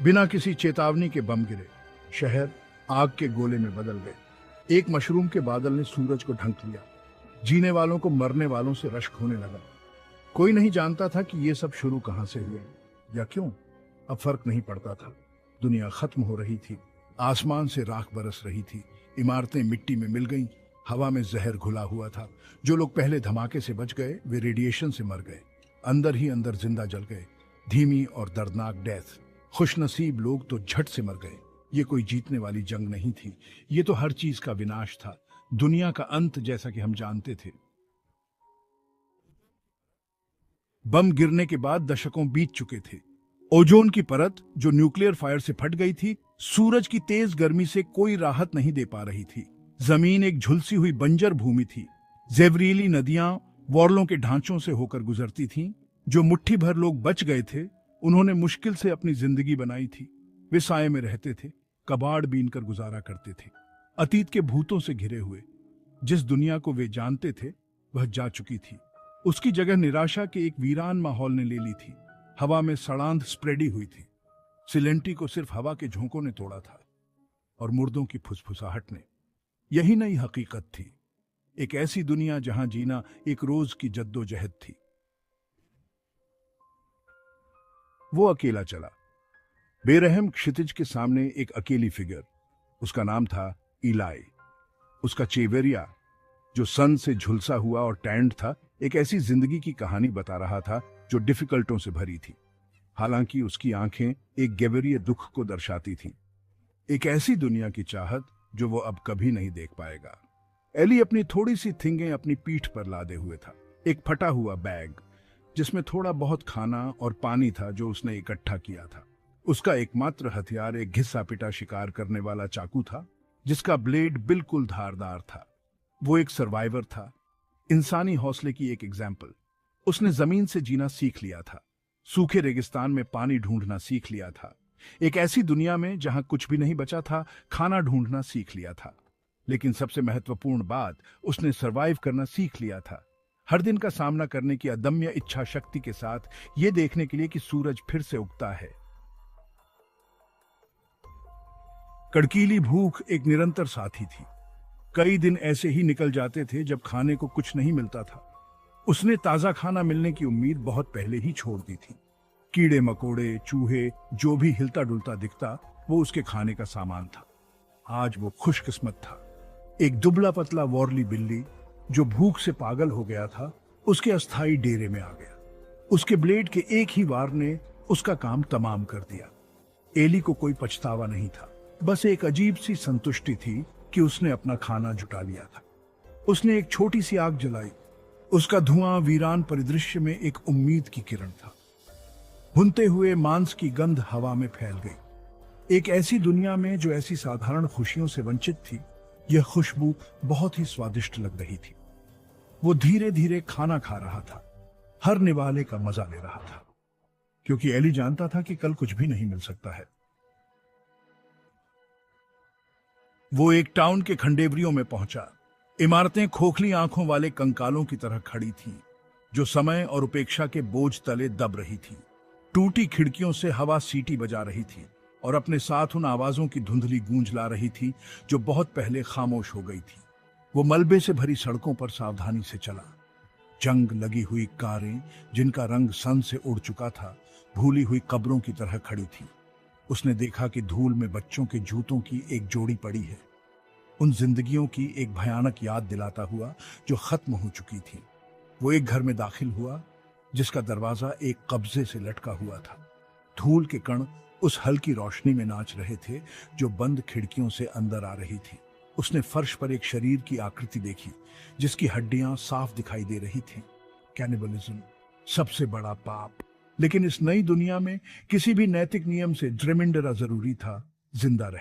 बिना किसी चेतावनी के बम गिरे। शहर आग के गोले में बदल गए। एक मशरूम के बादल ने सूरज को ढंक लिया। जीने वालों को मरने वालों से रश्क होने लगा। कोई नहीं जानता था कि ये सब शुरू कहां से हुए या क्यों। अब फर्क नहीं पड़ता था। दुनिया खत्म हो रही थी। आसमान से राख बरस रही थी। इमारतें मिट्टी में मिल गईं। हवा में जहर घुला हुआ था। जो लोग पहले धमाके से बच गए वे रेडिएशन से मर गए। अंदर ही अंदर जिंदा जल गए। धीमी और दर्दनाक डेथ। खुशनसीब लोग तो झट से मर गए। ये कोई जीतने वाली जंग नहीं थी। ये तो हर चीज का विनाश था। दुनिया का अंत जैसा कि हम जानते थे। बम गिरने के बाद दशकों बीत चुके थे। ओजोन की परत जो न्यूक्लियर फायर से फट गई थी, सूरज की तेज गर्मी से कोई राहत नहीं दे पा रही थी। जमीन एक झुलसी हुई बंजर भूमि थी। जहरीली नदियां वॉर्लों के ढांचों से होकर गुजरती थीं। जो मुट्ठी भर लोग बच गए थे, उन्होंने मुश्किल से अपनी जिंदगी बनाई थी। वे साए में रहते थे, कबाड़ बीनकर गुजारा करते थे। अतीत के भूतों से घिरे हुए। जिस दुनिया को वे जानते थे वह जा चुकी थी। उसकी जगह निराशा के एक वीरान माहौल ने ले ली थी। हवा में सड़ांध स्प्रेडी हुई थी। सिलेंटी को सिर्फ हवा के झोंकों ने तोड़ा था और मुर्दों की फुसफुसाहट ने। यही नई हकीकत थी। एक ऐसी दुनिया जहां जीना एक रोज की जद्दोजहद थी। वो अकेला चला, बेरहम क्षितिज के सामने एक अकेली फिगर। उसका नाम था इलाई। उसका चेवेरिया जो सन से झुलसा हुआ और टैंड था, एक ऐसी जिंदगी की कहानी बता रहा था जो डिफिकल्टों से भरी थी। हालांकि उसकी आंखें एक गहरे दुख को दर्शाती थीं। एक ऐसी दुनिया की चाहत जो वो अब कभी नहीं देख पाएगा। एली अपनी थोड़ी सी थिंगें अपनी पीठ पर लादे हुए था। एक फटा हुआ बैग जिसमें थोड़ा बहुत खाना और पानी था जो उसने इकट्ठा किया था। उसका एकमात्र हथियार एक घिसा पिटा शिकार करने वाला चाकू था जिसका ब्लेड बिल्कुल धारदार था। वो एक सर्वाइवर था, इंसानी हौसले की एक एग्जाम्पल। उसने जमीन से जीना सीख लिया था, सूखे रेगिस्तान में पानी ढूंढना सीख लिया था। एक ऐसी दुनिया में जहां कुछ भी नहीं बचा था, खाना ढूंढना सीख लिया था। लेकिन सबसे महत्वपूर्ण बात, उसने सरवाइव करना सीख लिया था। हर दिन का सामना करने की अदम्य इच्छा शक्ति के साथ, ये देखने के लिए कि सूरज फिर से उगता है। कड़कीली भूख एक निरंतर साथी थी। कई दिन ऐसे ही निकल जाते थे जब खाने को कुछ नहीं मिलता था। उसने ताजा खाना मिलने की उम्मीद बहुत पहले ही छोड़ दी थी। कीड़े मकोड़े, चूहे, जो भी हिलता डुलता दिखता वो उसके खाने का सामान था। आज वो खुशकिस्मत था। एक दुबला पतला वॉर्ली बिल्ली जो भूख से पागल हो गया था, उसके अस्थाई डेरे में आ गया। उसके ब्लेड के एक ही वार ने उसका काम तमाम कर दिया। एली को कोई पछतावा नहीं था, बस एक अजीब सी संतुष्टि थी कि उसने अपना खाना जुटा लिया था। उसने एक छोटी सी आग जलाई। उसका धुआं वीरान परिदृश्य में एक उम्मीद की किरण था। भुनते हुए मांस की गंध हवा में फैल गई। एक ऐसी दुनिया में जो ऐसी साधारण खुशियों से वंचित थी, यह खुशबू बहुत ही स्वादिष्ट लग रही थी। वो धीरे धीरे खाना खा रहा था, हर निवाले का मजा ले रहा था, क्योंकि एली जानता था कि कल कुछ भी नहीं मिल सकता है। वो एक टाउन के खंडेबरियों में पहुंचा। इमारतें खोखली आंखों वाले कंकालों की तरह खड़ी थीं, जो समय और उपेक्षा के बोझ तले दब रही थी। टूटी खिड़कियों से हवा सीटी बजा रही थी और अपने साथ उन आवाजों की धुंधली गूंज ला रही थी जो बहुत पहले खामोश हो गई थी। वो मलबे से भरी सड़कों पर सावधानी से चला। जंग लगी हुई कारें जिनका रंग सन से उड़ चुका था, भूली हुई कब्रों की तरह खड़ी थी। उसने देखा कि धूल में बच्चों के जूतों की एक जोड़ी पड़ी है, उन जिंदगियों की एक भयानक याद दिलाता हुआ जो खत्म हो चुकी थी। वो एक घर में दाखिल हुआ जिसका दरवाजा एक कब्जे से लटका हुआ था। धूल के कण उस हल्की रोशनी में नाच रहे थे जो बंद खिड़कियों से अंदर आ रही थी। उसने फर्श पर एक शरीर की आकृति देखी जिसकी हड्डियां साफ दिखाई दे रही थीं। कैनिबलिज्म, सबसे बड़ा पाप। लेकिन इस नई दुनिया में किसी भी नैतिक नियम से ड्रेमिंडरा जरूरी था, जिंदा रहना।